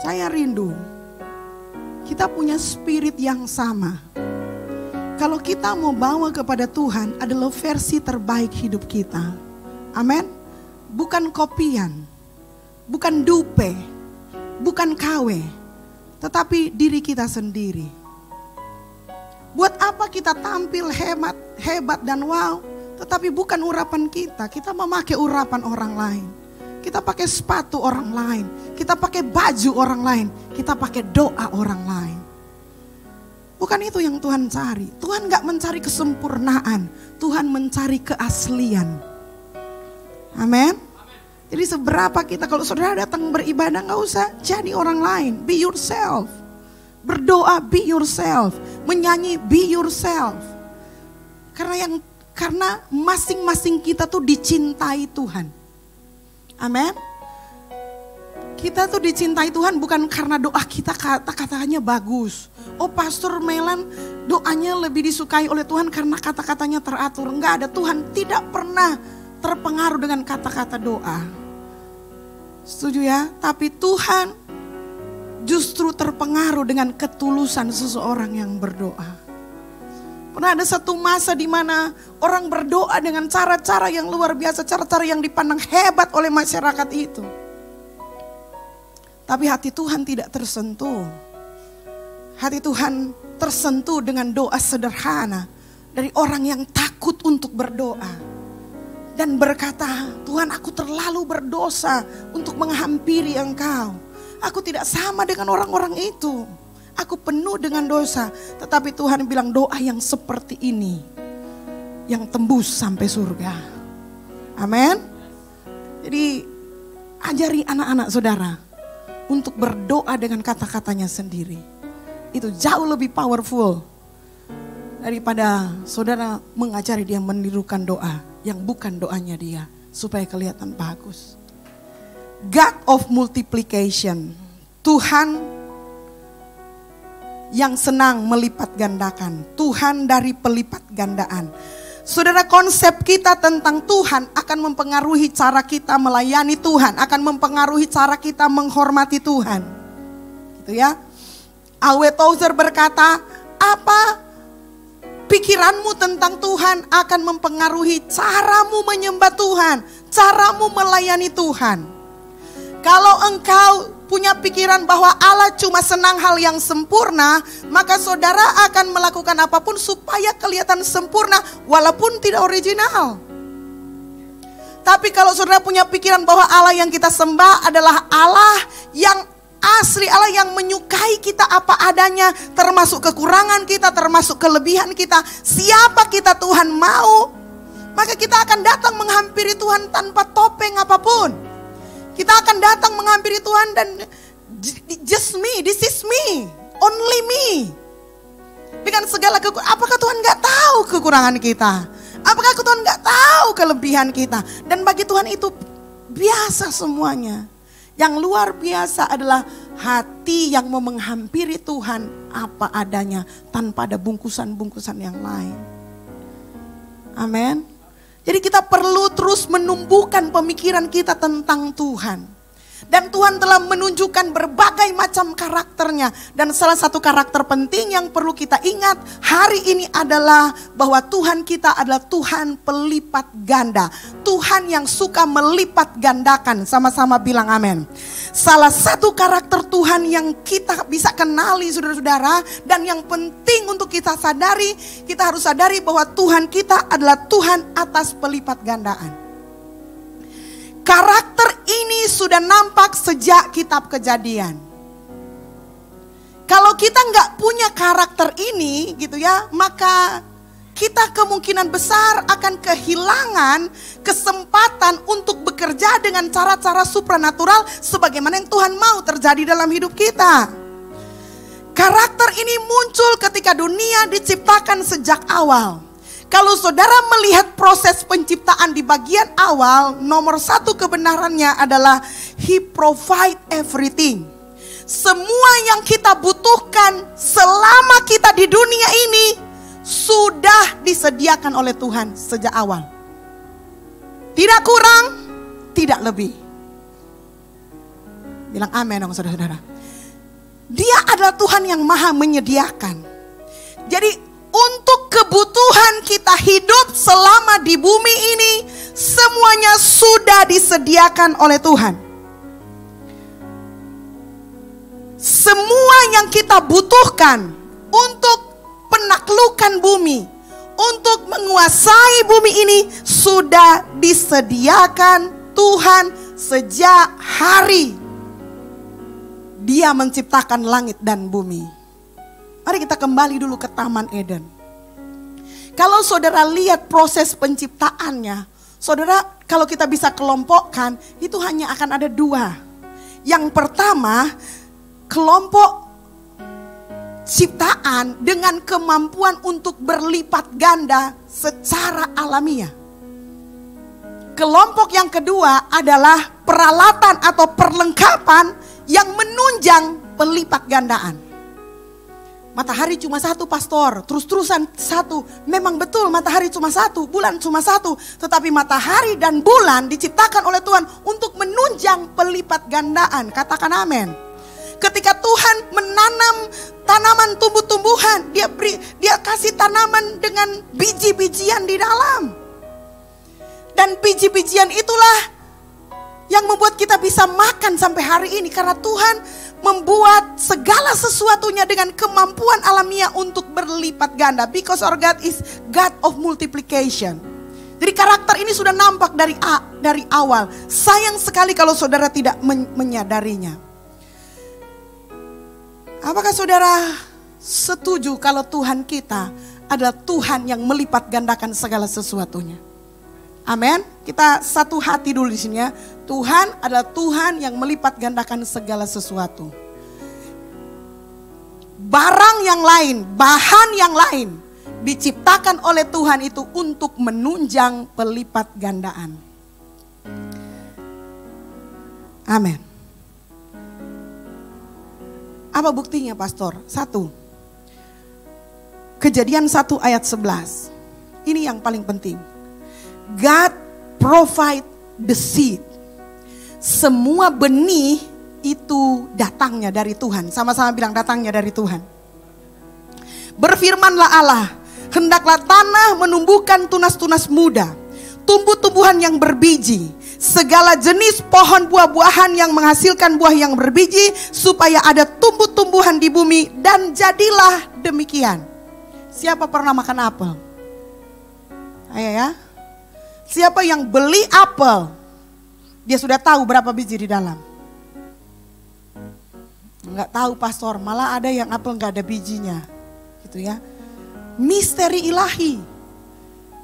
Saya rindu kita punya spirit yang sama. Kalau kita mau bawa kepada Tuhan adalah versi terbaik hidup kita. Amin. Bukan kopian, bukan dupe, bukan KW, tetapi diri kita sendiri. Buat apa kita tampil hebat dan wow, tetapi bukan urapan kita. Kita memakai urapan orang lain. Kita pakai sepatu orang lain. Kita pakai baju orang lain. Kita pakai doa orang lain. Bukan itu yang Tuhan cari. Tuhan gak mencari kesempurnaan. Tuhan mencari keaslian. Amin. Jadi seberapa kita, kalau saudara datang beribadah gak usah jadi orang lain. Be yourself. Berdoa be yourself. Menyanyi be yourself. Karena masing-masing kita tuh dicintai Tuhan. Amin. Kita tuh dicintai Tuhan bukan karena doa kita kata-katanya bagus. Oh Pastor Melan doanya lebih disukai oleh Tuhan karena kata-katanya teratur. Enggak ada, Tuhan tidak pernah terpengaruh dengan kata-kata doa. Setuju ya? Tapi Tuhan justru terpengaruh dengan ketulusan seseorang yang berdoa. Pernah ada satu masa di mana orang berdoa dengan cara-cara yang luar biasa, cara-cara yang dipandang hebat oleh masyarakat itu. Tapi hati Tuhan tidak tersentuh. Hati Tuhan tersentuh dengan doa sederhana dari orang yang takut untuk berdoa. Dan berkata, Tuhan aku terlalu berdosa untuk menghampiri Engkau. Aku tidak sama dengan orang-orang itu. Aku penuh dengan dosa. Tetapi Tuhan bilang doa yang seperti ini yang tembus sampai surga. Amin. Jadi ajari anak-anak saudara untuk berdoa dengan kata-katanya sendiri. Itu jauh lebih powerful daripada saudara mengajari dia menirukan doa yang bukan doanya dia supaya kelihatan bagus. God of multiplication. Tuhan yang senang melipat gandakan. Tuhan dari pelipat gandaan. Saudara, konsep kita tentang Tuhan akan mempengaruhi cara kita melayani Tuhan. Akan mempengaruhi cara kita menghormati Tuhan. Gitu ya. A.W. Tozer berkata, apa pikiranmu tentang Tuhan akan mempengaruhi caramu menyembah Tuhan. Caramu melayani Tuhan. Kalau engkau punya pikiran bahwa Allah cuma senang hal yang sempurna, maka saudara akan melakukan apapun supaya kelihatan sempurna walaupun tidak original. Tapi kalau saudara punya pikiran bahwa Allah yang kita sembah adalah Allah yang asli, Allah yang menyukai kita apa adanya, termasuk kekurangan kita, termasuk kelebihan kita, siapa kita Tuhan mau, maka kita akan datang menghampiri Tuhan tanpa topeng apapun. Kita akan datang menghampiri Tuhan dan just me, this is me, only me. Dengan segala kekurangan, apakah Tuhan gak tahu kekurangan kita? Apakah Tuhan gak tahu kelebihan kita? Dan bagi Tuhan itu biasa semuanya. Yang luar biasa adalah hati yang mau menghampiri Tuhan apa adanya tanpa ada bungkusan-bungkusan yang lain. Amin. Jadi kita perlu terus menumbuhkan pemikiran kita tentang Tuhan. Dan Tuhan telah menunjukkan berbagai macam karakternya. Dan salah satu karakter penting yang perlu kita ingat hari ini adalah bahwa Tuhan kita adalah Tuhan pelipat ganda. Tuhan yang suka melipat gandakan. Sama-sama bilang amin. Salah satu karakter Tuhan yang kita bisa kenali saudara-saudara. Dan yang penting untuk kita sadari. Kita harus sadari bahwa Tuhan kita adalah Tuhan atas pelipat gandaan. Karakter ini sudah nampak sejak kitab Kejadian. Kalau kita nggak punya karakter ini gitu ya, maka kita kemungkinan besar akan kehilangan kesempatan untuk bekerja dengan cara-cara supranatural sebagaimana yang Tuhan mau terjadi dalam hidup kita. Karakter ini muncul ketika dunia diciptakan sejak awal. Kalau saudara melihat proses penciptaan di bagian awal, nomor satu kebenarannya adalah He provide everything. Semua yang kita butuhkan selama kita di dunia ini sudah disediakan oleh Tuhan sejak awal. Tidak kurang, tidak lebih. Bilang amin dong saudara-saudara. Dia adalah Tuhan yang maha menyediakan. Jadi untuk kebutuhan kita hidup selama di bumi ini, semuanya sudah disediakan oleh Tuhan. Semua yang kita butuhkan untuk penaklukan bumi, untuk menguasai bumi ini sudah disediakan Tuhan sejak hari Dia menciptakan langit dan bumi. Mari kita kembali dulu ke Taman Eden. Kalau saudara lihat proses penciptaannya, saudara kalau kita bisa kelompokkan, itu hanya akan ada dua. Yang pertama, kelompok ciptaan dengan kemampuan untuk berlipat ganda secara alamiah. Kelompok yang kedua adalah peralatan atau perlengkapan yang menunjang pelipat gandaan. Matahari cuma satu, pastor, terus-terusan satu. Memang betul matahari cuma satu, bulan cuma satu. Tetapi matahari dan bulan diciptakan oleh Tuhan untuk menunjang pelipat gandaan. Katakan amin. Ketika Tuhan menanam tanaman tumbuh-tumbuhan, dia kasih tanaman dengan biji-bijian di dalam. Dan biji-bijian itulah yang membuat kita bisa makan sampai hari ini. Karena Tuhan membuat segala sesuatunya dengan kemampuan alamiah untuk berlipat ganda. Because our God is God of multiplication. Jadi karakter ini sudah nampak dari awal. Sayang sekali kalau saudara tidak menyadarinya. Apakah saudara setuju kalau Tuhan kita adalah Tuhan yang melipat gandakan segala sesuatunya? Amin. Kita satu hati dulu di sini ya. Tuhan adalah Tuhan yang melipat gandakan segala sesuatu. Barang yang lain, bahan yang lain diciptakan oleh Tuhan itu untuk menunjang pelipat gandaan. Amin. Apa buktinya, pastor? 1. Kejadian 1 ayat 11. Ini yang paling penting. God provide the seed. Semua benih itu datangnya dari Tuhan. Sama-sama bilang datangnya dari Tuhan. Berfirmanlah Allah, hendaklah tanah menumbuhkan tunas-tunas muda, tumbuh-tumbuhan yang berbiji, segala jenis pohon buah-buahan yang menghasilkan buah yang berbiji, supaya ada tumbuh-tumbuhan di bumi, dan jadilah demikian. Siapa pernah makan apel? Ayo ya. Siapa yang beli apel, dia sudah tahu berapa biji di dalam? Enggak tahu, pastor, malah ada yang apel enggak ada bijinya. Gitu ya. Misteri ilahi.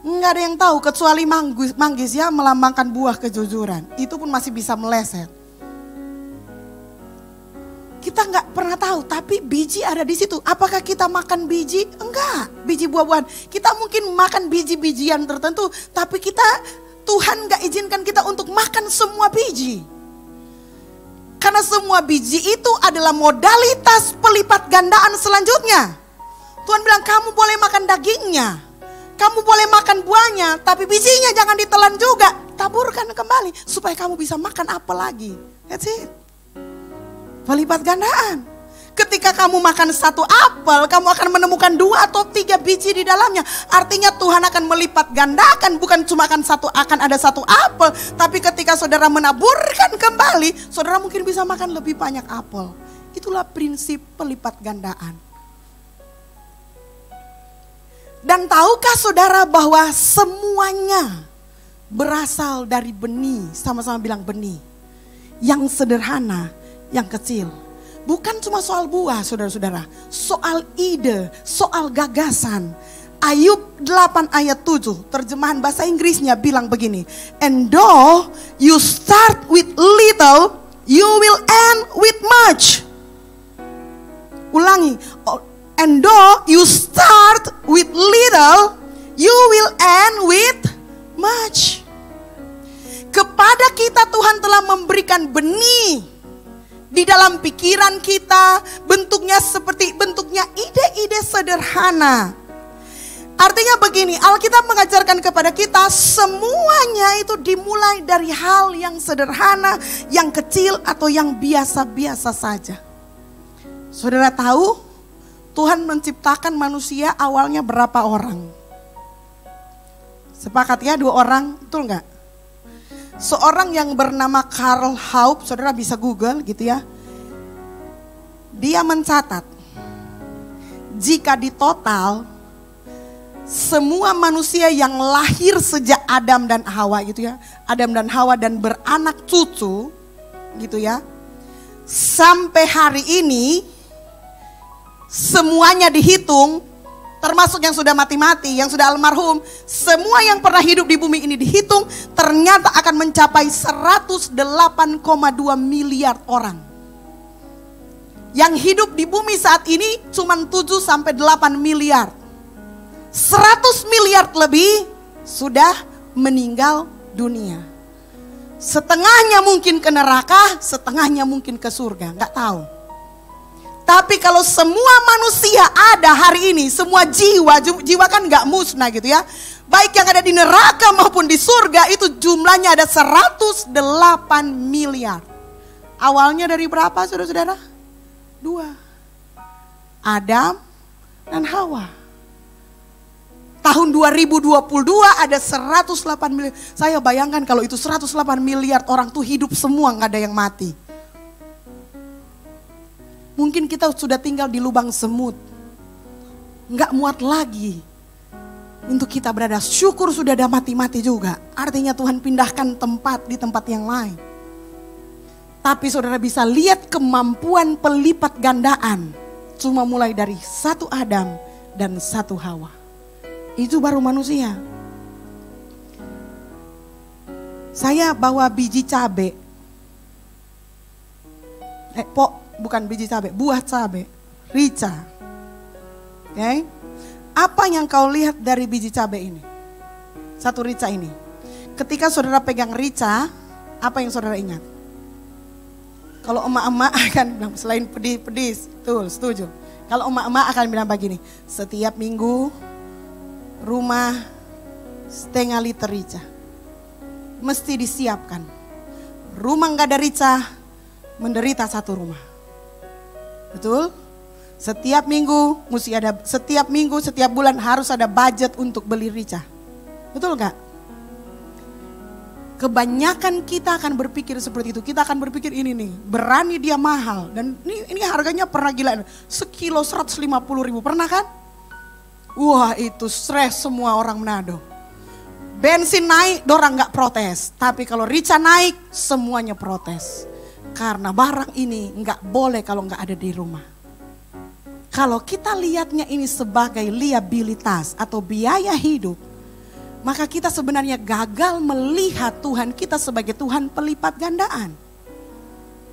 Enggak ada yang tahu kecuali manggis ya, melambangkan buah kejujuran. Itu pun masih bisa meleset. Kita enggak pernah tahu, tapi biji ada di situ. Apakah kita makan biji? Enggak, biji buah-buahan. Kita mungkin makan biji-bijian tertentu, tapi Tuhan enggak izinkan kita untuk makan semua biji. Karena semua biji itu adalah modalitas pelipat gandaan selanjutnya. Tuhan bilang kamu boleh makan dagingnya, kamu boleh makan buahnya, tapi bijinya jangan ditelan juga. Taburkan kembali supaya kamu bisa makan apel lagi. That's it. Pelipat gandaan. Ketika kamu makan satu apel, kamu akan menemukan 2 atau 3 biji di dalamnya. Artinya Tuhan akan melipat gandakan, bukan cuma akan ada satu apel, tapi ketika saudara menaburkan kembali, saudara mungkin bisa makan lebih banyak apel. Itulah prinsip pelipat gandaan. Dan tahukah saudara bahwa semuanya berasal dari benih, sama-sama bilang benih, yang sederhana, yang kecil. Bukan cuma soal buah, saudara-saudara, soal ide, soal gagasan. Ayub 8 ayat 7, terjemahan bahasa Inggrisnya bilang begini, and though you start with little, you will end with much. Ulangi, and though you start with little, you will end with much. Kepada kita Tuhan telah memberikan benih di dalam pikiran kita, bentuknya seperti bentuknya ide-ide sederhana. Artinya begini, Alkitab mengajarkan kepada kita semuanya itu dimulai dari hal yang sederhana, yang kecil atau yang biasa-biasa saja. Saudara tahu Tuhan menciptakan manusia awalnya berapa orang? Sepakat ya, 2 orang, betul nggak? Seorang yang bernama Karl Haupt, saudara bisa Google gitu ya. Dia mencatat, jika ditotal semua manusia yang lahir sejak Adam dan Hawa gitu ya, Adam dan Hawa dan beranak cucu gitu ya, sampai hari ini semuanya dihitung, termasuk yang sudah mati-mati, yang sudah almarhum, semua yang pernah hidup di bumi ini dihitung, ternyata akan mencapai 108,2 miliar orang. Yang hidup di bumi saat ini cuma 7-8 miliar. 100 miliar lebih sudah meninggal dunia. Setengahnya mungkin ke neraka, setengahnya mungkin ke surga, nggak tahu. Tapi kalau semua manusia ada hari ini, semua jiwa kan nggak musnah gitu ya. Baik yang ada di neraka maupun di surga itu jumlahnya ada 108 miliar. Awalnya dari berapa saudara-saudara? 2. Adam dan Hawa. Tahun 2022 ada 108 miliar. Saya bayangkan kalau itu 108 miliar orang tuh hidup semua, nggak ada yang mati. Mungkin kita sudah tinggal di lubang semut. Nggak muat lagi untuk kita berada. Syukur sudah ada mati-mati juga. Artinya Tuhan pindahkan tempat di tempat yang lain. Tapi saudara bisa lihat kemampuan pelipat gandaan. Cuma mulai dari 1 Adam dan 1 Hawa. Itu baru manusia. Saya bawa biji cabai. Bukan biji cabai, buah cabai, rica. Oke. Apa yang kau lihat dari biji cabai ini? 1 rica ini. Ketika saudara pegang rica, apa yang saudara ingat? Kalau emak-emak akan bilang, selain pedis, betul, setuju. Kalau emak-emak akan bilang begini, setiap minggu rumah setengah liter rica. Mesti disiapkan. Rumah nggak ada rica, menderita 1 rumah. Betul? Setiap minggu mesti ada, setiap minggu, setiap bulan harus ada budget untuk beli rica. Betul nggak? Kebanyakan kita akan berpikir seperti itu. Kita akan berpikir ini nih, berani dia mahal. Dan ini harganya pernah gila. Sekilo 150.000, pernah kan? Wah itu stres semua orang Manado. Bensin naik, dorang nggak protes. Tapi kalau rica naik, semuanya protes. Karena barang ini nggak boleh kalau nggak ada di rumah. Kalau kita lihatnya ini sebagai liabilitas atau biaya hidup, maka kita sebenarnya gagal melihat Tuhan kita sebagai Tuhan pelipat gandaan.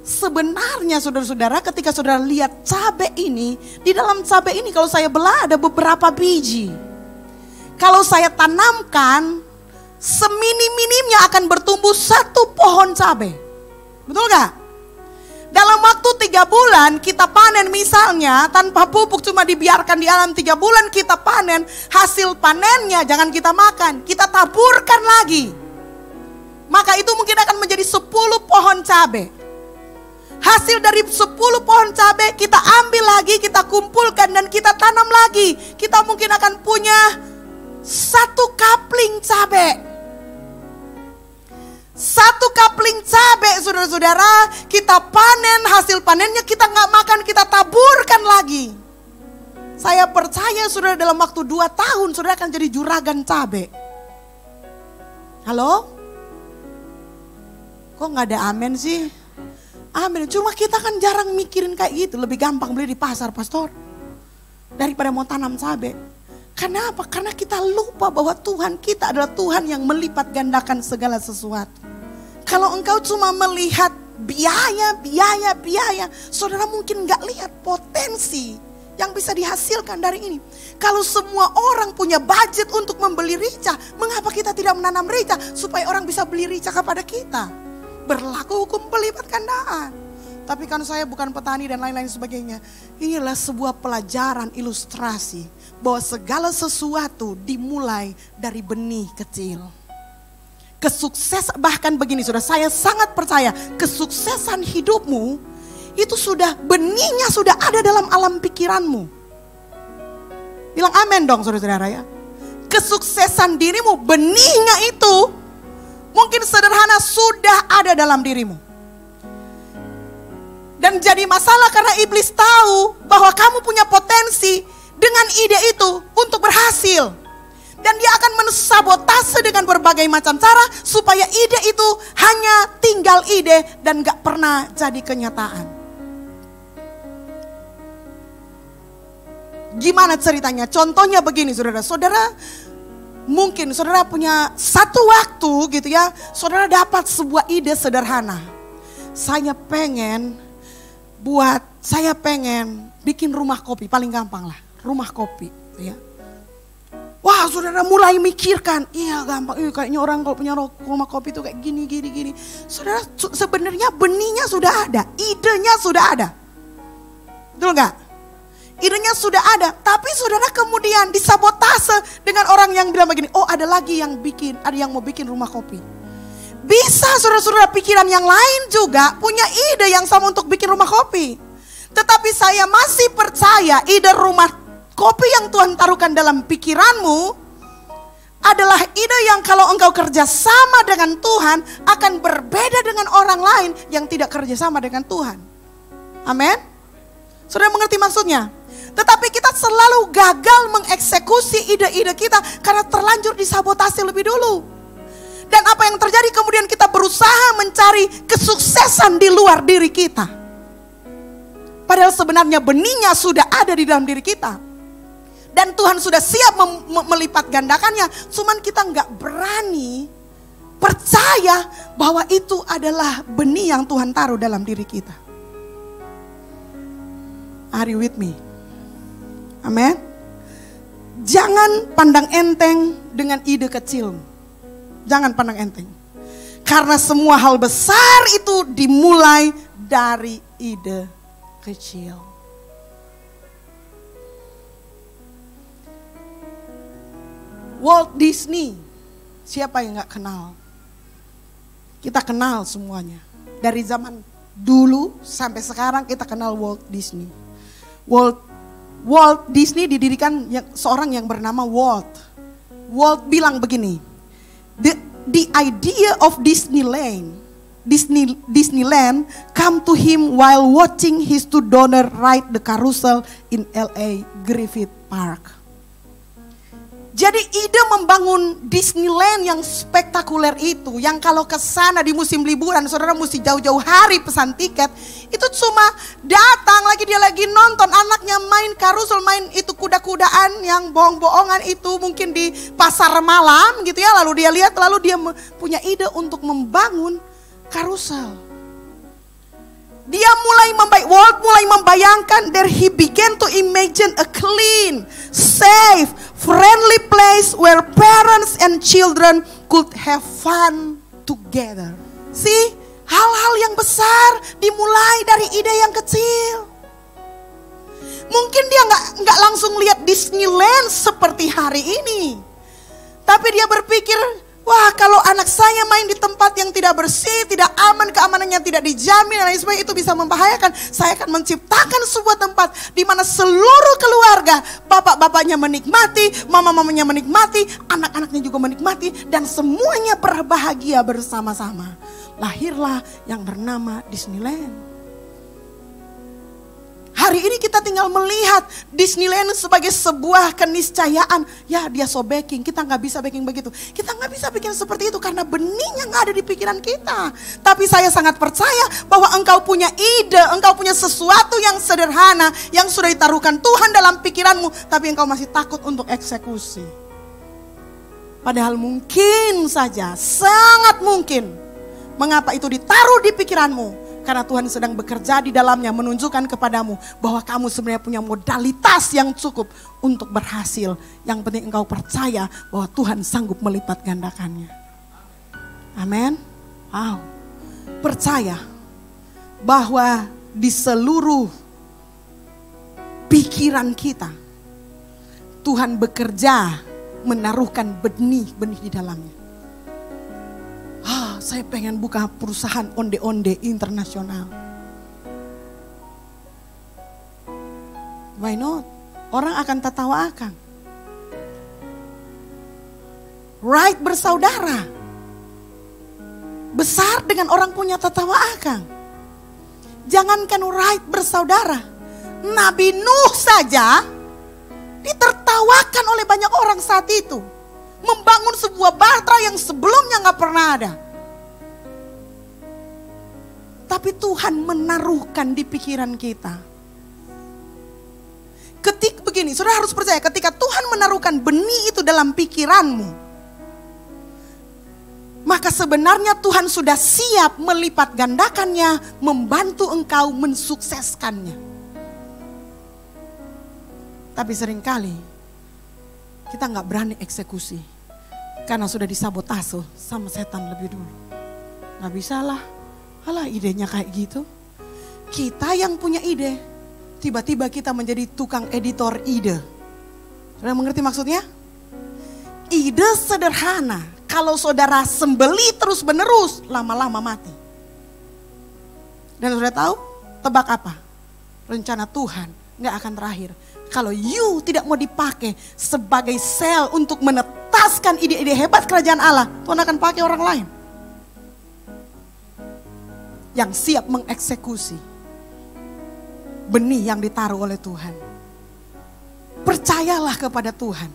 Sebenarnya saudara-saudara, ketika saudara lihat cabai ini, di dalam cabai ini kalau saya belah ada beberapa biji. Kalau saya tanamkan, seminim-minimnya akan bertumbuh 1 pohon cabai. Betul gak? Dalam waktu 3 bulan kita panen misalnya, tanpa pupuk cuma dibiarkan di alam 3 bulan kita panen, hasil panennya jangan kita makan, kita taburkan lagi. Maka itu mungkin akan menjadi 10 pohon cabai. Hasil dari 10 pohon cabai kita ambil lagi, kita kumpulkan dan kita tanam lagi. Kita mungkin akan punya 1 kapling cabai. 1 kapling cabai saudara-saudara, kita panen, hasil panennya kita nggak makan, kita taburkan lagi. Saya percaya saudara dalam waktu 2 tahun saudara akan jadi juragan cabai. Halo? Kok nggak ada amin sih? Amin, cuma kita kan jarang mikirin kayak gitu. Lebih gampang beli di pasar pastor daripada mau tanam cabai. Kenapa? Karena kita lupa bahwa Tuhan kita adalah Tuhan yang melipat gandakan segala sesuatu. Kalau engkau cuma melihat biaya, saudara mungkin gak lihat potensi yang bisa dihasilkan dari ini. Kalau semua orang punya budget untuk membeli rica, mengapa kita tidak menanam rica supaya orang bisa beli rica kepada kita? Berlaku hukum pelipat gandaan. Tapi kan saya bukan petani dan lain-lain sebagainya. Inilah sebuah pelajaran ilustrasi bahwa segala sesuatu dimulai dari benih kecil. Kesuksesan, bahkan begini saudara, saya sangat percaya kesuksesan hidupmu itu sudah, benihnya sudah ada dalam alam pikiranmu. Bilang amin dong saudara-saudara ya. Kesuksesan dirimu, benihnya itu mungkin sederhana sudah ada dalam dirimu. Dan jadi masalah karena iblis tahu bahwa kamu punya potensi dengan ide itu untuk berhasil. Dan dia akan mensabotase dengan berbagai macam cara supaya ide itu hanya tinggal ide dan gak pernah jadi kenyataan. Gimana ceritanya? Contohnya begini saudara-saudara. Mungkin saudara punya satu waktu gitu ya. Saudara dapat sebuah ide sederhana. Saya pengen bikin rumah kopi, paling gampang lah, rumah kopi ya. Wah saudara mulai mikirkan, iya gampang, kayaknya orang kalau punya rumah kopi itu kayak gini. Saudara sebenarnya benihnya sudah ada, idenya sudah ada. Betul gak? Idenya sudah ada, tapi saudara kemudian disabotase dengan orang yang bilang begini, oh ada lagi yang mau bikin rumah kopi. Bisa saudara-saudara pikiran yang lain juga punya ide yang sama untuk bikin rumah kopi. Tetapi saya masih percaya ide rumah kopi yang Tuhan taruhkan dalam pikiranmu adalah ide yang kalau engkau kerja sama dengan Tuhan akan berbeda dengan orang lain yang tidak kerja sama dengan Tuhan. Amin. Saudara mengerti maksudnya? Tetapi kita selalu gagal mengeksekusi ide-ide kita karena terlanjur disabotase lebih dulu. Dan apa yang terjadi kemudian kita berusaha mencari kesuksesan di luar diri kita. Padahal sebenarnya benihnya sudah ada di dalam diri kita. Dan Tuhan sudah siap melipat gandakannya. Cuman kita nggak berani percaya bahwa itu adalah benih yang Tuhan taruh dalam diri kita. Are you with me? Amin. Jangan pandang enteng dengan ide kecil. Jangan pandang enteng. Karena semua hal besar itu dimulai dari ide kecil. Walt Disney, siapa yang gak kenal? Kita kenal semuanya. Dari zaman dulu sampai sekarang kita kenal Walt Disney. Walt Disney didirikan seorang yang bernama Walt. Walt bilang begini, The idea of Disneyland come to him while watching his two daughters ride the carousel in LA Griffith Park. Jadi ide membangun Disneyland yang spektakuler itu, yang kalau ke sana di musim liburan, saudara mesti jauh-jauh hari pesan tiket, itu cuma datang dia lagi nonton, anaknya main karusel, main itu kuda-kudaan yang bohong-bohongan itu mungkin di pasar malam gitu ya, lalu dia lihat, lalu dia punya ide untuk membangun karusel. Walt mulai membayangkan, there he began to imagine a clean, safe, friendly place where parents and children could have fun together. See, hal-hal yang besar dimulai dari ide yang kecil. Mungkin dia nggak langsung lihat Disneyland seperti hari ini, tapi dia berpikir, wah kalau anak saya main di tempat yang tidak bersih, tidak aman, keamanannya tidak dijamin dan lain sebagainya, itu bisa membahayakan. Saya akan menciptakan sebuah tempat di mana seluruh keluarga, bapak-bapaknya menikmati, mama-mamanya menikmati, anak-anaknya juga menikmati, dan semuanya berbahagia bersama-sama. Lahirlah yang bernama Disneyland. Hari ini kita tinggal melihat Disneyland sebagai sebuah keniscayaan. Ya dia so baking, kita gak bisa baking begitu. Kita gak bisa bikin seperti itu karena benihnya gak ada di pikiran kita. Tapi saya sangat percaya bahwa engkau punya ide, engkau punya sesuatu yang sederhana yang sudah ditaruhkan Tuhan dalam pikiranmu, tapi engkau masih takut untuk eksekusi. Padahal mungkin saja, sangat mungkin, mengapa itu ditaruh di pikiranmu? Karena Tuhan sedang bekerja di dalamnya, menunjukkan kepadamu bahwa kamu sebenarnya punya modalitas yang cukup untuk berhasil. Yang penting engkau percaya bahwa Tuhan sanggup melipat gandakannya. Amin. Wow. Percaya bahwa di seluruh pikiran kita, Tuhan bekerja menaruhkan benih-benih di dalamnya. Saya pengen buka perusahaan onde-onde internasional. Why not? Orang akan tertawa akan. Right bersaudara. Besar dengan orang punya tertawa akan. Jangankan right bersaudara. Nabi Nuh saja ditertawakan oleh banyak orang saat itu. Membangun sebuah batra yang sebelumnya gak pernah ada. Tapi Tuhan menaruhkan di pikiran kita. Ketika begini, saudara harus percaya, ketika Tuhan menaruhkan benih itu dalam pikiranmu, maka sebenarnya Tuhan sudah siap melipat gandakannya, membantu engkau mensukseskannya. Tapi seringkali kita gak berani eksekusi, karena sudah disabotase sama setan lebih dulu. Gak bisa lah, alah idenya kayak gitu. Kita yang punya ide, tiba-tiba kita menjadi tukang editor ide. Saudara mengerti maksudnya? Ide sederhana, kalau saudara sembeli terus menerus, lama-lama mati. Dan saudara tahu, tebak apa? Rencana Tuhan gak akan terakhir. Kalau you tidak mau dipakai sebagai sel untuk menetaskan ide-ide hebat kerajaan Allah, Tuhan akan pakai orang lain yang siap mengeksekusi benih yang ditaruh oleh Tuhan. Percayalah kepada Tuhan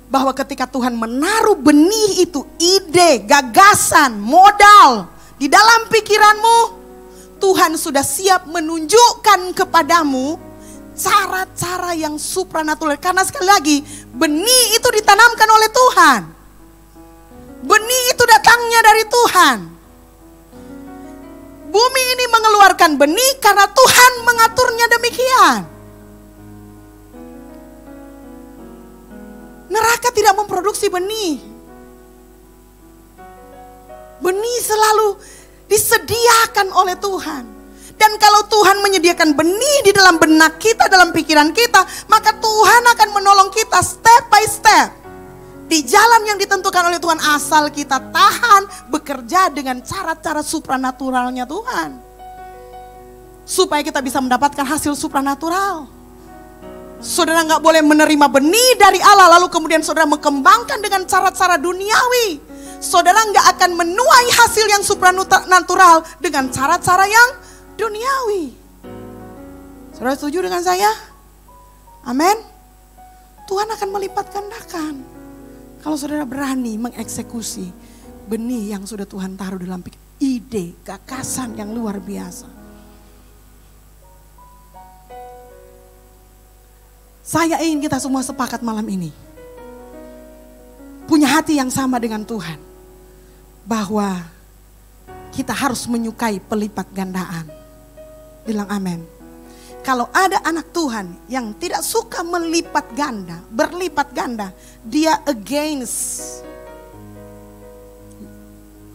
bahwa ketika Tuhan menaruh benih itu, ide, gagasan, modal di dalam pikiranmu, Tuhan sudah siap menunjukkan kepadamu cara-cara yang supranatural. Karena sekali lagi, benih itu ditanamkan oleh Tuhan. Benih itu datangnya dari Tuhan. Bumi ini mengeluarkan benih karena Tuhan mengaturnya demikian. Neraka tidak memproduksi benih. Benih selalu disediakan oleh Tuhan. Dan kalau Tuhan menyediakan benih di dalam benak kita, dalam pikiran kita, maka Tuhan akan menolong kita step by step. Di jalan yang ditentukan oleh Tuhan, asal kita tahan bekerja dengan cara-cara supranaturalnya Tuhan. Supaya kita bisa mendapatkan hasil supranatural. Saudara gak boleh menerima benih dari Allah lalu kemudian saudara mengembangkan dengan cara-cara duniawi. Saudara gak akan menuai hasil yang supranatural dengan cara-cara yang duniawi. Saudara setuju dengan saya? Amin. Tuhan akan melipat gandakan kalau saudara berani mengeksekusi benih yang sudah Tuhan taruh dalam pikiran. Ide, gagasan yang luar biasa. Saya ingin kita semua sepakat malam ini, punya hati yang sama dengan Tuhan, bahwa kita harus menyukai pelipat gandaan. Bilang amin. Kalau ada anak Tuhan yang tidak suka melipat ganda, berlipat ganda, dia against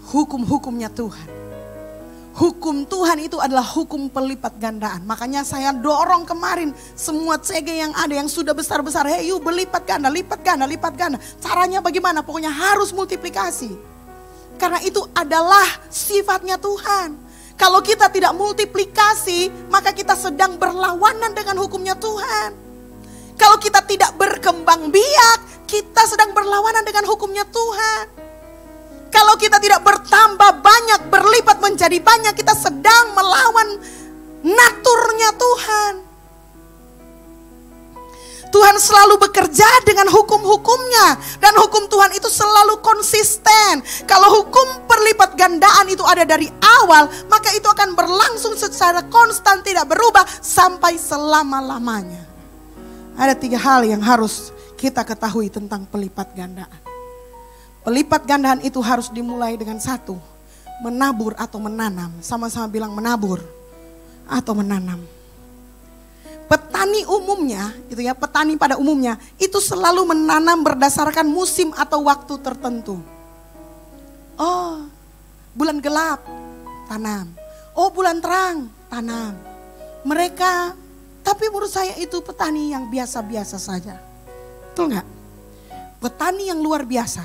hukum-hukumnya Tuhan. Hukum Tuhan itu adalah hukum pelipat gandaan. Makanya saya dorong kemarin semua CG yang ada yang sudah besar-besar, hey you berlipat ganda, lipat ganda, lipat ganda. Caranya bagaimana? Pokoknya harus multiplikasi. Karena itu adalah sifatnya Tuhan. Kalau kita tidak multiplikasi, maka kita sedang berlawanan dengan hukumnya Tuhan. Kalau kita tidak berkembang biak, kita sedang berlawanan dengan hukumnya Tuhan. Kalau kita tidak bertambah banyak, berlipat menjadi banyak, kita sedang melawan naturnya Tuhan. Tuhan selalu bekerja dengan hukum-hukumnya. Dan hukum Tuhan itu selalu konsisten. Kalau hukum perlipat gandaan itu ada dari awal, maka itu akan berlangsung secara konstan, tidak berubah sampai selama-lamanya. Ada 3 hal yang harus kita ketahui tentang pelipat gandaan. Pelipat gandaan itu harus dimulai dengan 1, menabur atau menanam. Sama-sama bilang menabur atau menanam. Petani umumnya, gitu ya, petani pada umumnya itu selalu menanam berdasarkan musim atau waktu tertentu. Oh, bulan gelap, tanam. Oh, bulan terang, tanam. Mereka, tapi menurut saya itu petani yang biasa-biasa saja. Betul nggak? Petani yang luar biasa.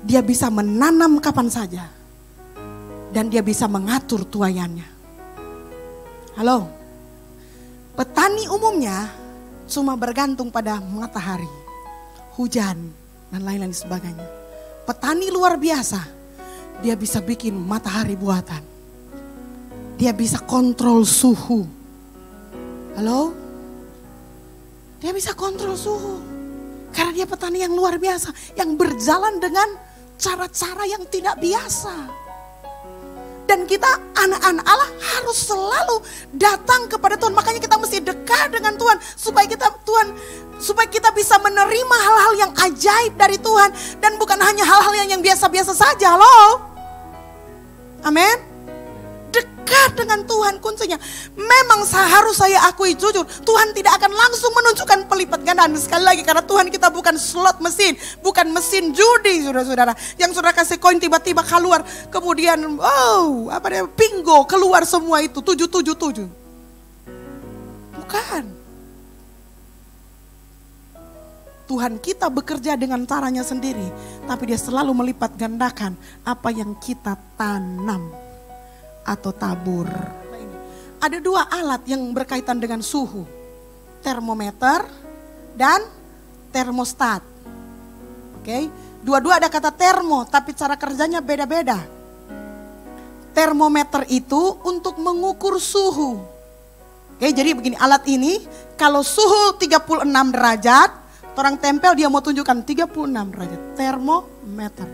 Dia bisa menanam kapan saja. Dan dia bisa mengatur tuayannya. Halo? Petani umumnya cuma bergantung pada matahari, hujan, dan lain-lain sebagainya. Petani luar biasa, dia bisa bikin matahari buatan. Dia bisa kontrol suhu. Halo? Dia bisa kontrol suhu. Karena dia petani yang luar biasa, yang berjalan dengan cara-cara yang tidak biasa. Dan kita anak-anak Allah harus selalu datang kepada Tuhan. Makanya kita mesti dekat dengan Tuhan supaya kita bisa menerima hal-hal yang ajaib dari Tuhan dan bukan hanya hal-hal yang biasa-biasa saja. Halo. Amin. Dekat dengan Tuhan kuncinya. Memang harus saya akui jujur, Tuhan tidak akan langsung menunjukkan pelipat gandaan. Sekali lagi, karena Tuhan kita bukan slot mesin, bukan mesin judi, saudara-saudara. Yang saudara kasih koin tiba-tiba keluar, kemudian bingo, keluar semua itu 777. Bukan. Tuhan kita bekerja dengan caranya sendiri, tapi dia selalu melipat gandakan apa yang kita tanam atau tabur. Ada dua alat yang berkaitan dengan suhu, termometer dan termostat. Oke, dua-dua ada kata termo, tapi cara kerjanya beda-beda. Termometer itu untuk mengukur suhu. Oke, jadi begini, alat ini kalau suhu 36 derajat, orang tempel dia mau tunjukkan 36 derajat, termometer.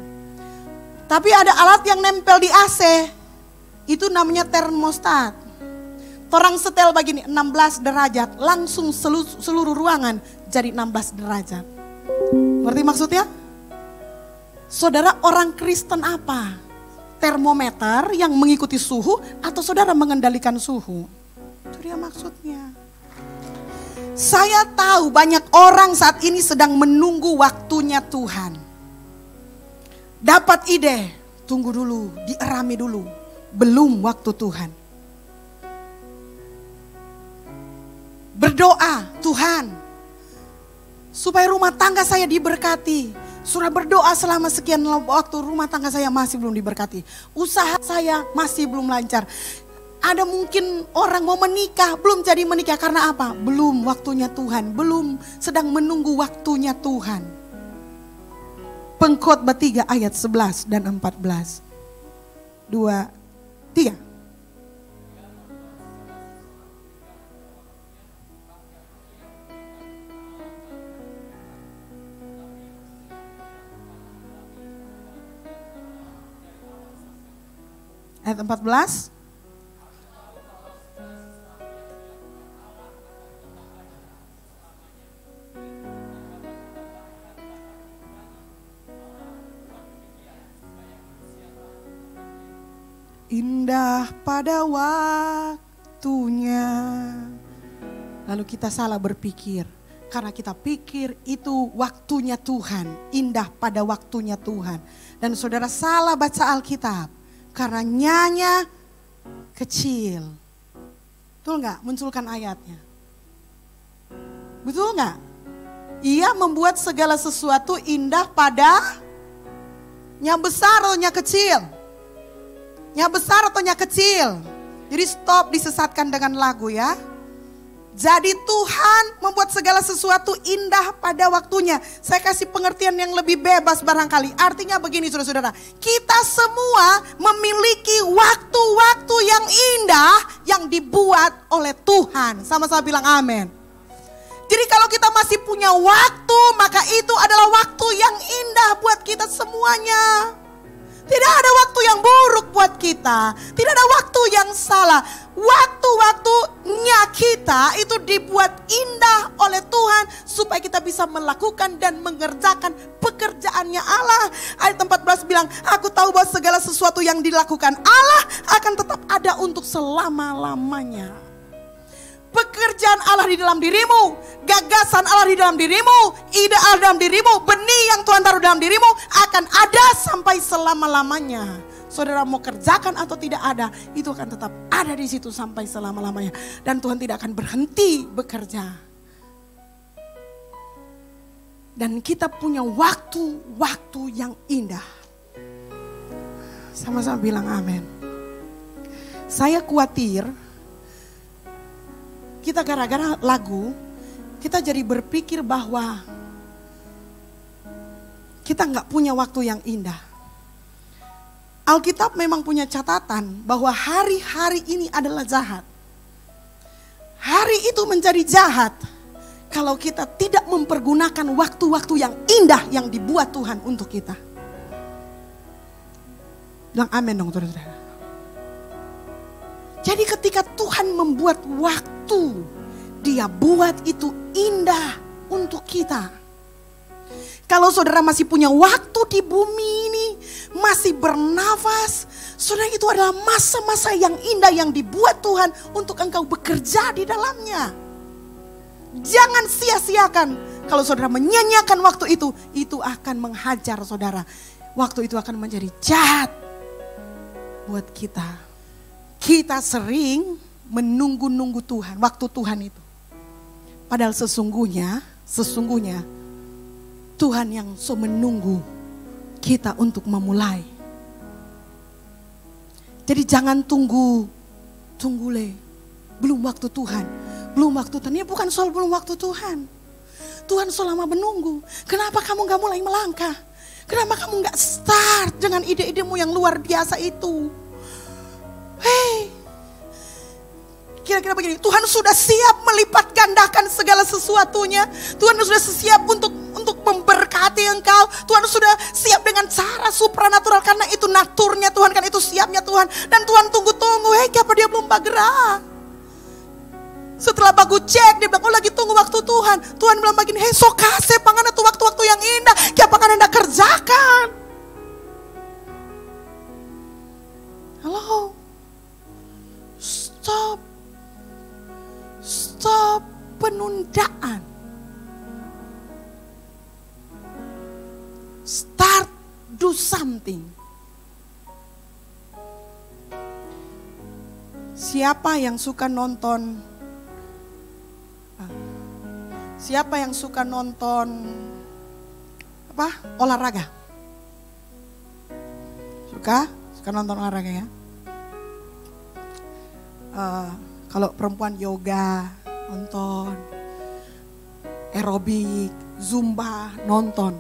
Tapi ada alat yang nempel di AC, itu namanya termostat. Orang setel begini 16 derajat, langsung seluruh ruangan jadi 16 derajat. Ngerti maksudnya? Saudara orang Kristen apa? Termometer yang mengikuti suhu atau saudara mengendalikan suhu? Itu dia maksudnya. Saya tahu banyak orang saat ini sedang menunggu waktunya Tuhan. Dapat ide, tunggu dulu, dierami dulu. Belum waktu Tuhan. Berdoa, Tuhan, supaya rumah tangga saya diberkati. Sudah berdoa selama sekian waktu, rumah tangga saya masih belum diberkati. Usaha saya masih belum lancar. Ada mungkin orang mau menikah, belum jadi menikah karena apa? Belum waktunya Tuhan, belum sedang menunggu waktunya Tuhan. Pengkhotbah 3 ayat 11 dan 14. 2, 3. Ayat 14. Indah pada waktunya. Lalu kita salah berpikir. Karena kita pikir itu waktunya Tuhan. Indah pada waktunya Tuhan. Dan saudara salah baca Alkitab. Karena nyanya kecil. Betul gak? Munculkan ayatnya. Betul gak? Ia membuat segala sesuatu indah pada nya besar atau nya kecil. Nya besar atau nya kecil. Jadi stop disesatkan dengan lagu ya. Jadi Tuhan membuat segala sesuatu indah pada waktunya. Saya kasih pengertian yang lebih bebas barangkali. Artinya begini saudara-saudara. Kita semua memiliki waktu-waktu yang indah yang dibuat oleh Tuhan. Sama-sama bilang amin. Jadi kalau kita masih punya waktu, maka itu adalah waktu yang indah buat kita semuanya. Tidak ada waktu yang buruk buat kita. Tidak ada waktu yang salah. Waktu-waktunya kita itu dibuat indah oleh Tuhan. Supaya kita bisa melakukan dan mengerjakan pekerjaannya Allah. Ayat 14 bilang, aku tahu bahwa segala sesuatu yang dilakukan Allah akan tetap ada untuk selama-lamanya. Pekerjaan Allah di dalam dirimu, gagasan Allah di dalam dirimu, ide Allah dalam dirimu, benih yang Tuhan taruh dalam dirimu akan ada sampai selama-lamanya. Saudara mau kerjakan atau tidak ada, itu akan tetap ada di situ sampai selama-lamanya. Dan Tuhan tidak akan berhenti bekerja. Dan kita punya waktu-waktu yang indah. Sama-sama bilang amin. Saya khawatir kita gara-gara lagu, kita jadi berpikir bahwa kita nggak punya waktu yang indah. Alkitab memang punya catatan bahwa hari-hari ini adalah jahat. Hari itu menjadi jahat kalau kita tidak mempergunakan waktu-waktu yang indah yang dibuat Tuhan untuk kita. Bilang amin dong saudara. Jadi ketika Tuhan membuat waktu, Dia buat itu indah untuk kita. Kalau saudara masih punya waktu di bumi ini, masih bernafas, saudara, itu adalah masa-masa yang indah yang dibuat Tuhan untuk engkau bekerja di dalamnya. Jangan sia-siakan. Kalau saudara menyanyiakan waktu itu akan menghajar saudara. Waktu itu akan menjadi jahat buat kita. Kita sering menunggu-nunggu Tuhan, waktu Tuhan itu. Padahal sesungguhnya Tuhan yang menunggu kita untuk memulai. Jadi jangan tunggu le. Belum waktu Tuhan. Ini bukan soal belum waktu Tuhan. Tuhan selama menunggu. Kenapa kamu gak mulai melangkah? Kenapa kamu gak start dengan ide-idemu yang luar biasa itu? Hei, kira-kira begini, Tuhan sudah siap melipat gandakan segala sesuatunya. Tuhan sudah siap untuk memberkati engkau. Tuhan sudah siap dengan cara supranatural, karena itu naturnya Tuhan, kan itu siapnya Tuhan. Dan Tuhan tunggu-tunggu, kenapa dia belum bergerak? Setelah bagus cek, dia bilang, oh lagi tunggu waktu Tuhan. Tuhan bilang begini, sokase pangan itu waktu-waktu yang indah, kenapa kan anda kerjakan? Halo, stop penundaan. Start, do something. Siapa yang suka nonton olahraga? Suka nonton olahraga ya? Kalau perempuan yoga, nonton. Aerobik, zumba, nonton.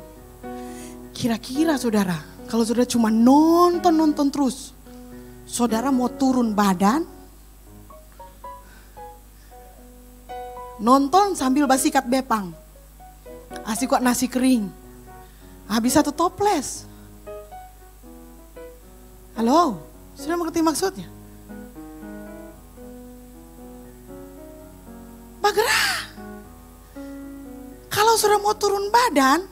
Kira-kira saudara, kalau saudara cuma nonton terus, saudara mau turun badan? Nonton sambil basikat bepang. Asik kok nasi kering. Habis satu toples. Halo, sudah mengerti maksudnya? Bergerak. Kalau saudara mau turun badan,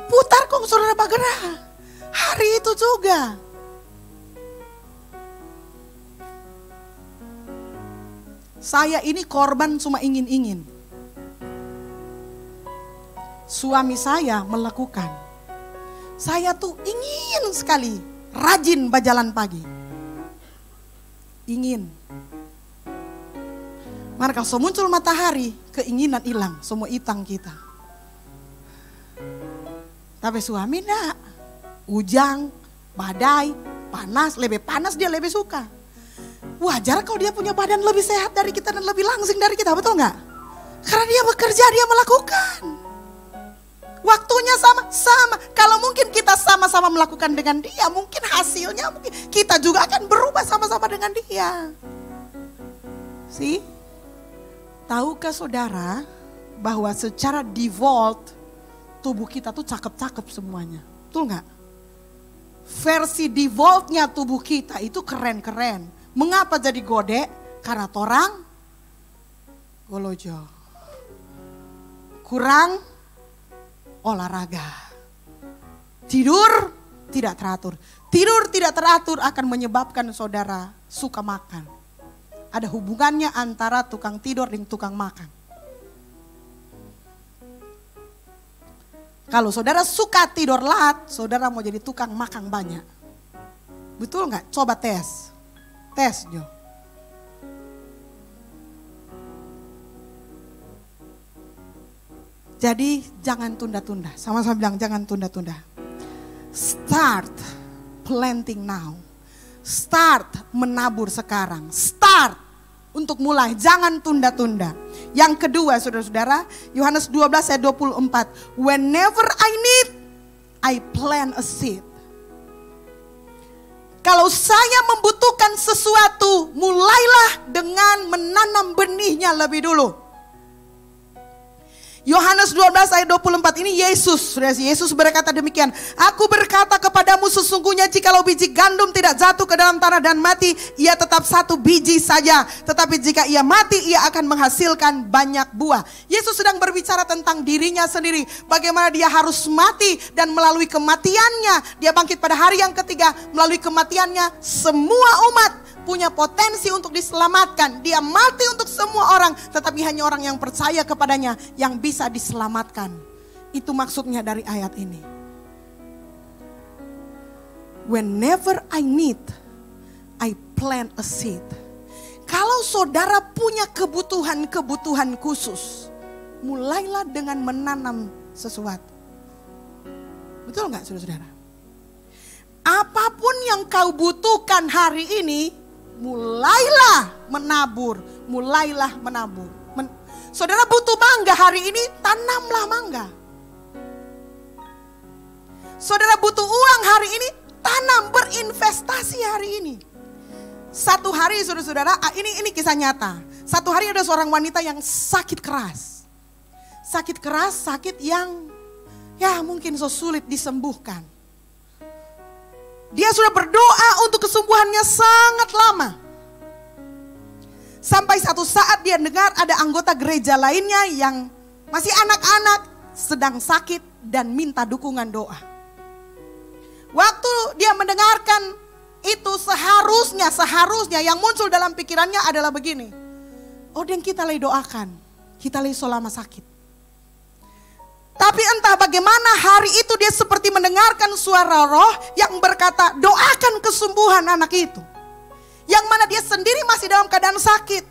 putar kok saudara bergerak. Hari itu juga. Saya ini korban cuma ingin-ingin. Suami saya melakukan. Saya tuh ingin sekali rajin berjalan pagi. Ingin. Maka kalau muncul matahari, keinginan hilang, semua itang kita. Tapi suami enggak. Ujang, badai, panas, lebih panas dia lebih suka. Wajar kalau dia punya badan lebih sehat dari kita dan lebih langsing dari kita, betul nggak? Karena dia bekerja, dia melakukan. Waktunya sama. Kalau mungkin kita sama-sama melakukan dengan dia, mungkin hasilnya mungkin kita juga akan berubah sama-sama dengan dia. Tahukah saudara bahwa secara default tubuh kita tuh cakep-cakep semuanya, betul nggak? Versi defaultnya tubuh kita itu keren-keren. Mengapa jadi gode? Karena torang golojo. Kurang olahraga. Tidur tidak teratur. Tidur tidak teratur akan menyebabkan saudara suka makan. Ada hubungannya antara tukang tidur dan tukang makan. Kalau saudara suka tidur lat, saudara mau jadi tukang makan banyak. Betul nggak? Coba tes. Tes Jo. Jadi jangan tunda-tunda. Sama-sama bilang jangan tunda-tunda. Start planting now. Start menabur sekarang. Start untuk mulai, jangan tunda-tunda. Yang kedua saudara-saudara, Yohanes 12 ayat 24. Whenever I need, I plant a seed. Kalau saya membutuhkan sesuatu, mulailah dengan menanam benihnya lebih dulu. Yohanes 12 ayat 24 ini Yesus berkata demikian. Aku berkata kepadamu sesungguhnya jikalau biji gandum tidak jatuh ke dalam tanah dan mati, ia tetap satu biji saja. Tetapi jika ia mati, ia akan menghasilkan banyak buah. Yesus sedang berbicara tentang dirinya sendiri. Bagaimana dia harus mati dan melalui kematiannya dia bangkit pada hari yang ketiga. Melalui kematiannya semua umat punya potensi untuk diselamatkan. Dia mati untuk semua orang, tetapi hanya orang yang percaya kepadanya yang bisa diselamatkan. Itu maksudnya dari ayat ini. Whenever I need, I plant a seed. Kalau saudara punya kebutuhan-kebutuhan khusus, mulailah dengan menanam sesuatu. Betul nggak saudara-saudara? Apapun yang kau butuhkan hari ini, mulailah menabur, Saudara butuh mangga hari ini, tanamlah mangga. Saudara butuh uang hari ini, tanam, berinvestasi hari ini. Satu hari saudara-saudara, ini kisah nyata. Satu hari ada seorang wanita yang sakit keras. Sakit yang mungkin sulit disembuhkan. Dia sudah berdoa untuk kesembuhannya sangat lama. Sampai satu saat dia dengar ada anggota gereja lainnya yang masih anak-anak sedang sakit dan minta dukungan doa. Waktu dia mendengarkan itu seharusnya yang muncul dalam pikirannya adalah begini. Oh, dan kita lagi doakan, kita lagi selama sakit. Tapi entah bagaimana hari itu dia seperti mendengarkan suara roh yang berkata, doakan kesembuhan anak itu. Yang mana dia sendiri masih dalam keadaan sakit.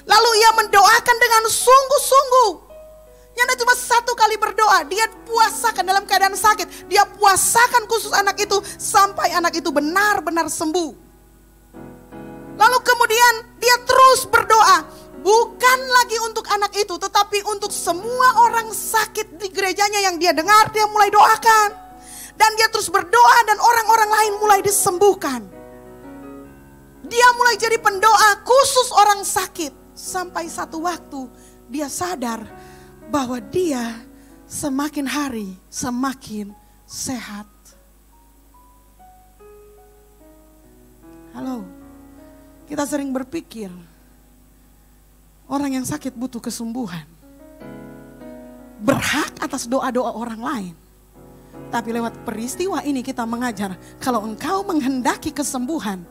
Lalu ia mendoakan dengan sungguh-sungguh. Yang cuma satu kali berdoa, dia puasakan dalam keadaan sakit. Dia puasakan khusus anak itu sampai anak itu benar-benar sembuh. Lalu kemudian dia terus berdoa. Bukan lagi untuk anak itu, tetapi untuk semua orang sakit di gerejanya yang dia dengar, dia mulai doakan. Dan dia terus berdoa dan orang-orang lain mulai disembuhkan. Dia mulai jadi pendoa khusus orang sakit. Sampai satu waktu dia sadar bahwa dia semakin hari semakin sehat. Halo, kita sering berpikir orang yang sakit butuh kesembuhan, berhak atas doa-doa orang lain. Tapi lewat peristiwa ini kita mengajar, kalau engkau menghendaki kesembuhan,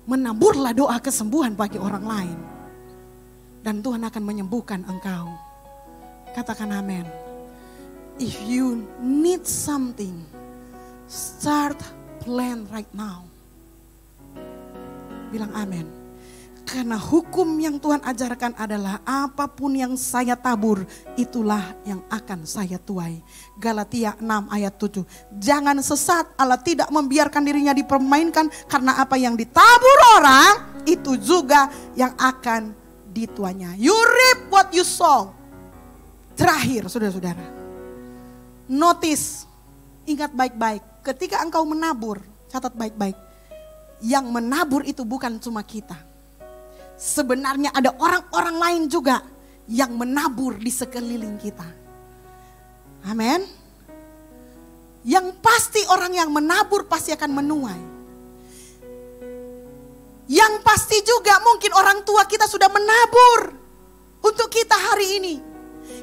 menaburlah doa kesembuhan bagi orang lain. Dan Tuhan akan menyembuhkan engkau. Katakan amin. If you need something, start plan right now. Bilang amin. Karena hukum yang Tuhan ajarkan adalah apapun yang saya tabur, itulah yang akan saya tuai. Galatia 6 ayat 7. Jangan sesat, Allah tidak membiarkan dirinya dipermainkan, karena apa yang ditabur orang, itu juga yang akan dituainya. You reap what you sow. Terakhir saudara-saudara, notice, ingat baik-baik, ketika engkau menabur, catat baik-baik, yang menabur itu bukan cuma kita. Sebenarnya ada orang-orang lain juga yang menabur di sekeliling kita. Amin. Yang pasti orang yang menabur pasti akan menuai. Yang pasti juga mungkin orang tua kita sudah menabur untuk kita hari ini.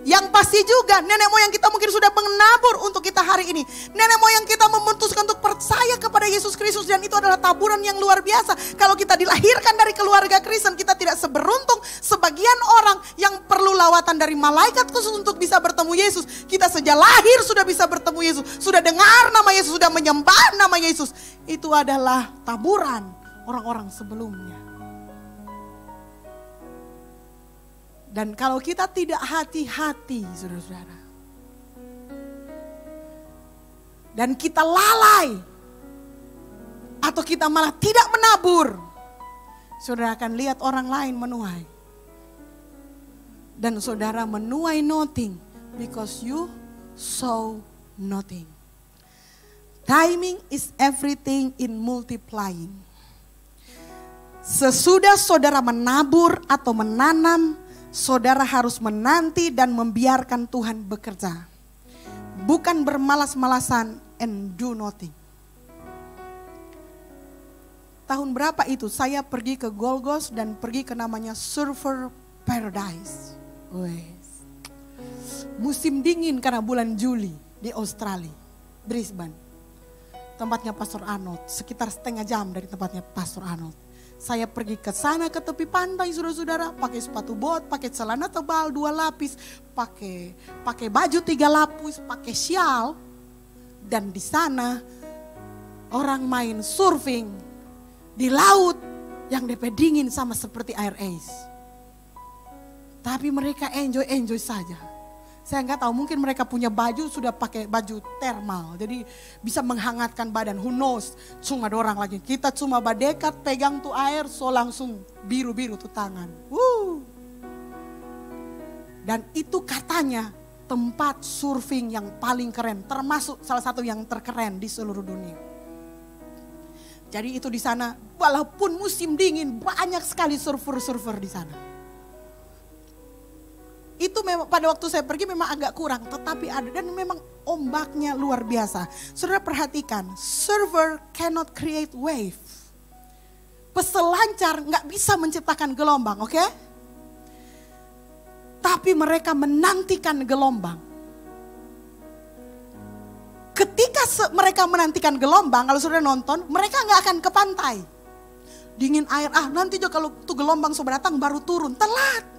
Yang pasti juga nenek moyang kita mungkin sudah menabur untuk kita hari ini. Nenek moyang kita memutuskan untuk percaya kepada Yesus Kristus, dan itu adalah taburan yang luar biasa. Kalau kita dilahirkan dari keluarga Kristen, kita tidak seberuntung sebagian orang yang perlu lawatan dari malaikat khusus untuk bisa bertemu Yesus. Kita sejak lahir sudah bisa bertemu Yesus, sudah dengar nama Yesus, sudah menyembah nama Yesus. Itu adalah taburan orang-orang sebelumnya. Dan kalau kita tidak hati-hati, saudara-saudara, dan kita lalai, atau kita malah tidak menabur, saudara akan lihat orang lain menuai. Dan saudara menuai nothing because you sow nothing. Timing is everything in multiplying. Sesudah saudara menabur atau menanam, saudara harus menanti dan membiarkan Tuhan bekerja. Bukan bermalas-malasan and do nothing. Tahun berapa itu saya pergi ke Gold Coast dan pergi ke namanya Surfer Paradise. Musim dingin karena bulan Juli di Australia, Brisbane. Tempatnya Pastor Arnold, sekitar setengah jam dari tempatnya Pastor Arnold. Saya pergi ke sana ke tepi pantai, saudara-saudara, pakai sepatu bot, pakai celana tebal 2 lapis, pakai baju 3 lapis, pakai syal. Dan di sana orang main surfing di laut yang DP dingin sama seperti air es. Tapi mereka enjoy saja. Saya nggak tahu, mungkin mereka punya baju, sudah pakai baju thermal. Jadi bisa menghangatkan badan, who knows. Cuma ada orang lagi, kita cuma berdekat, pegang tuh air, so langsung biru-biru tuh tangan. Dan itu katanya tempat surfing yang paling keren, termasuk salah satu yang terkeren di seluruh dunia. Jadi itu di sana, walaupun musim dingin, banyak sekali surfer-surfer di sana. Itu memang pada waktu saya pergi memang agak kurang, tetapi ada, dan memang ombaknya luar biasa. Saudara perhatikan, surfer cannot create wave. Peselancar nggak bisa menciptakan gelombang, oke? Tapi mereka menantikan gelombang. Ketika mereka menantikan gelombang, kalau saudara nonton, mereka nggak akan ke pantai. Dingin air, nanti juga kalau tuh gelombang sudah datang baru turun, telat.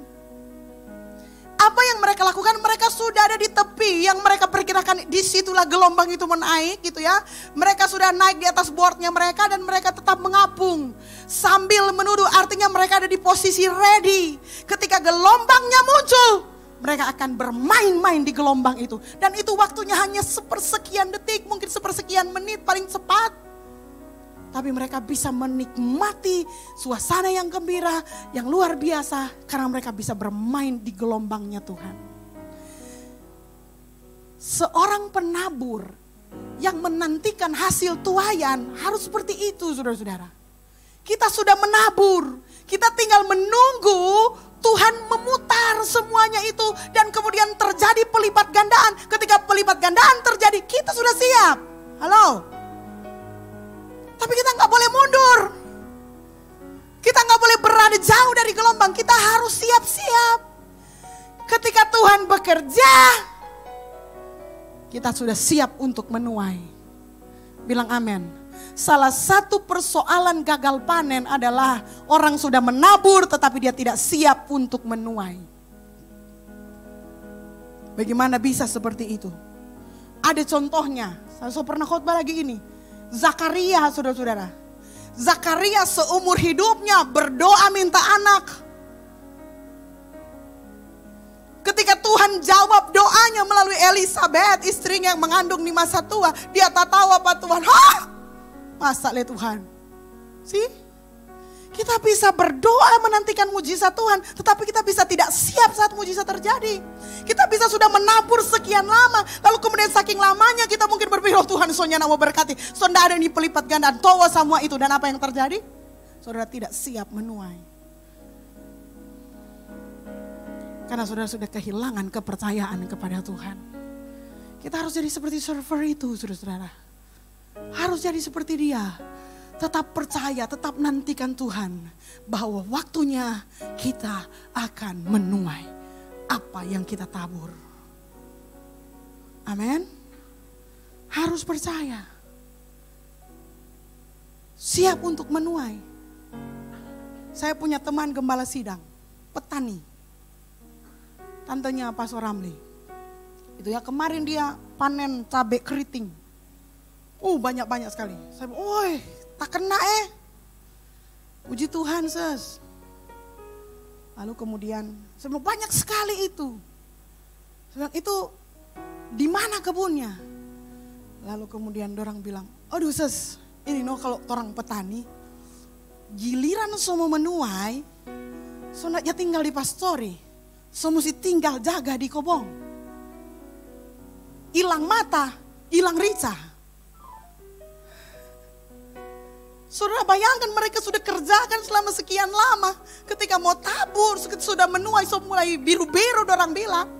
Apa yang mereka lakukan? Mereka sudah ada di tepi yang mereka perkirakan disitulah gelombang itu menaik gitu ya. Mereka sudah naik di atas boardnya mereka dan mereka tetap mengapung sambil menuduh, artinya mereka ada di posisi ready. Ketika gelombangnya muncul, mereka akan bermain-main di gelombang itu. Dan itu waktunya hanya sepersekian detik, mungkin sepersekian menit paling cepat. Tapi mereka bisa menikmati suasana yang gembira, yang luar biasa. Karena mereka bisa bermain di gelombangnya Tuhan. Seorang penabur yang menantikan hasil tuaian harus seperti itu, saudara-saudara. Kita sudah menabur, kita tinggal menunggu Tuhan memutar semuanya itu. Dan kemudian terjadi pelipat gandaan. Ketika pelipat gandaan terjadi, kita sudah siap. Halo? Tapi kita nggak boleh mundur. Kita nggak boleh berada jauh dari gelombang. Kita harus siap-siap. Ketika Tuhan bekerja, kita sudah siap untuk menuai. Bilang amin. Salah satu persoalan gagal panen adalah orang sudah menabur tetapi dia tidak siap untuk menuai. Bagaimana bisa seperti itu? Ada contohnya. Saya pernah khotbah lagi ini. Zakaria, saudara-saudara. Zakaria seumur hidupnya berdoa minta anak. Ketika Tuhan jawab doanya melalui Elisabeth, istrinya yang mengandung di masa tua, dia tak tahu apa Tuhan. Masa le Tuhan? See? Kita bisa berdoa menantikan mujizat Tuhan, tetapi kita bisa tidak siap saat mujizat terjadi. Kita bisa sudah menabur sekian lama, lalu kemudian saking lamanya kita mungkin berpikir, oh Tuhan soalnya nama berkati, sonda ada ini pelipat gandaan, tawa semua itu, dan apa yang terjadi? Saudara tidak siap menuai. Karena saudara sudah kehilangan kepercayaan kepada Tuhan. Kita harus jadi seperti surfer itu, saudara-saudara. Harus jadi seperti dia. Tetap percaya, tetap nantikan Tuhan. Bahwa waktunya kita akan menuai apa yang kita tabur. Amin. Harus percaya. Siap untuk menuai. Saya punya teman gembala sidang, petani. Tantenya Pastor Ramli. Itu ya, kemarin dia panen cabai keriting. Banyak-banyak sekali. Saya bilang, "Woi, tak kena puji Tuhan, Ses." Lalu kemudian saya bilang, banyak sekali itu. Saya bilang, itu di mana kebunnya? Lalu kemudian orang bilang, aduh Ses, ini kalau orang petani, Giliran semua menuai, so nak ya tinggal di pastori, so mesti tinggal jaga di kobong. Hilang mata, hilang rica. Saudara bayangkan mereka sudah kerjakan selama sekian lama. Ketika mau tabur, sudah menuai, so mulai biru-biru orang bilang.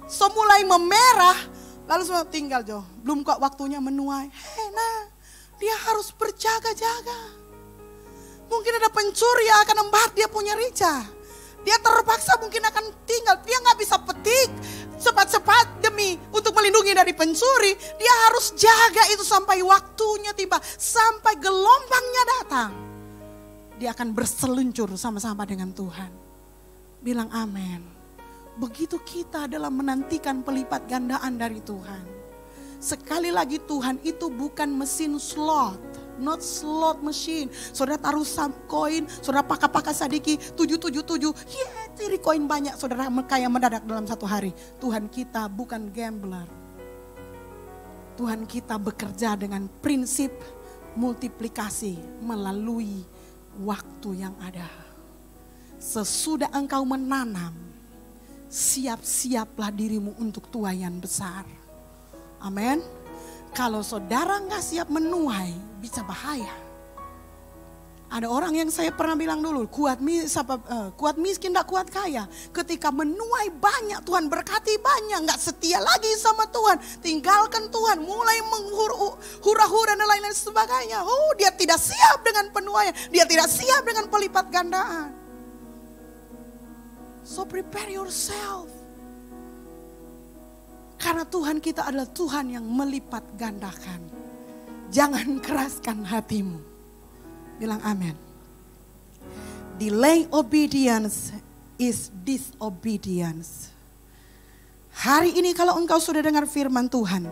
So mulai memerah, lalu semua tinggal Jo. Belum kok waktunya menuai. Nah, dia harus berjaga-jaga. Mungkin ada pencuri yang akan membahas dia punya rica. Dia terpaksa mungkin akan tinggal. Dia gak bisa petik cepat-cepat demi untuk melindungi dari pencuri. Dia harus jaga itu sampai waktunya tiba. Sampai gelombangnya datang. Dia akan berseluncur sama-sama dengan Tuhan. Bilang amin. Begitu kita dalam menantikan pelipat gandaan dari Tuhan. Sekali lagi Tuhan itu bukan mesin slot. Not slot machine. Saudara taruh koin, saudara pakai sadiki 777. Tiri koin banyak, saudara kaya mendadak dalam satu hari. Tuhan kita bukan gambler. Tuhan kita bekerja dengan prinsip multiplikasi melalui waktu yang ada. Sesudah engkau menanam, siap-siaplah dirimu untuk tuaian besar. Amin. Kalau saudara nggak siap menuai, bisa bahaya. Ada orang yang saya pernah bilang dulu, kuat miskin tak kuat kaya. Ketika menuai banyak, Tuhan berkati banyak, nggak setia lagi sama Tuhan. Tinggalkan Tuhan, mulai menghura-hura dan lain-lain sebagainya. Oh, dia tidak siap dengan penuaian, dia tidak siap dengan pelipat gandaan. So prepare yourself. Karena Tuhan kita adalah Tuhan yang melipat gandakan. Jangan keraskan hatimu. Bilang amin. Delay obedience is disobedience. Hari ini kalau engkau sudah dengar firman Tuhan.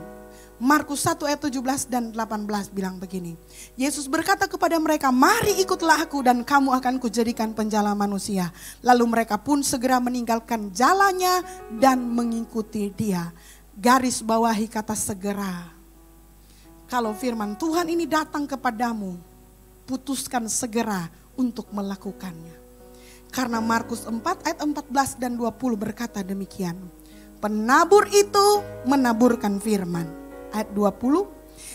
Markus 1 ayat 17 dan 18 bilang begini. Yesus berkata kepada mereka, mari ikutlah aku dan kamu akan kujadikan penjala manusia. Lalu mereka pun segera meninggalkan jalannya dan mengikuti dia. Garis bawahi kata segera. Kalau firman Tuhan ini datang kepadamu, putuskan segera untuk melakukannya. Karena Markus 4 ayat 14 dan 20 berkata demikian. Penabur itu menaburkan firman. Ayat 20.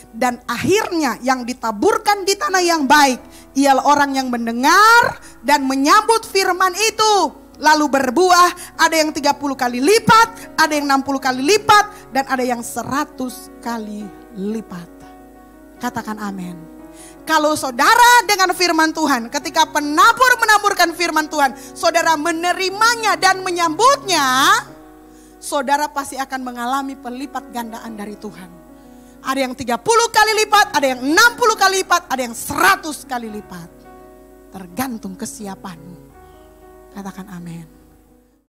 Dan akhirnya yang ditaburkan di tanah yang baik, ialah orang yang mendengar dan menyambut firman itu. Lalu berbuah, ada yang 30 kali lipat, ada yang 60 kali lipat, dan ada yang 100 kali lipat. Katakan amin. Kalau saudara dengan firman Tuhan, ketika penabur menaburkan firman Tuhan, saudara menerimanya dan menyambutnya, saudara pasti akan mengalami pelipat gandaan dari Tuhan. Ada yang 30 kali lipat, ada yang 60 kali lipat, ada yang 100 kali lipat. Tergantung kesiapanmu. Katakan amin.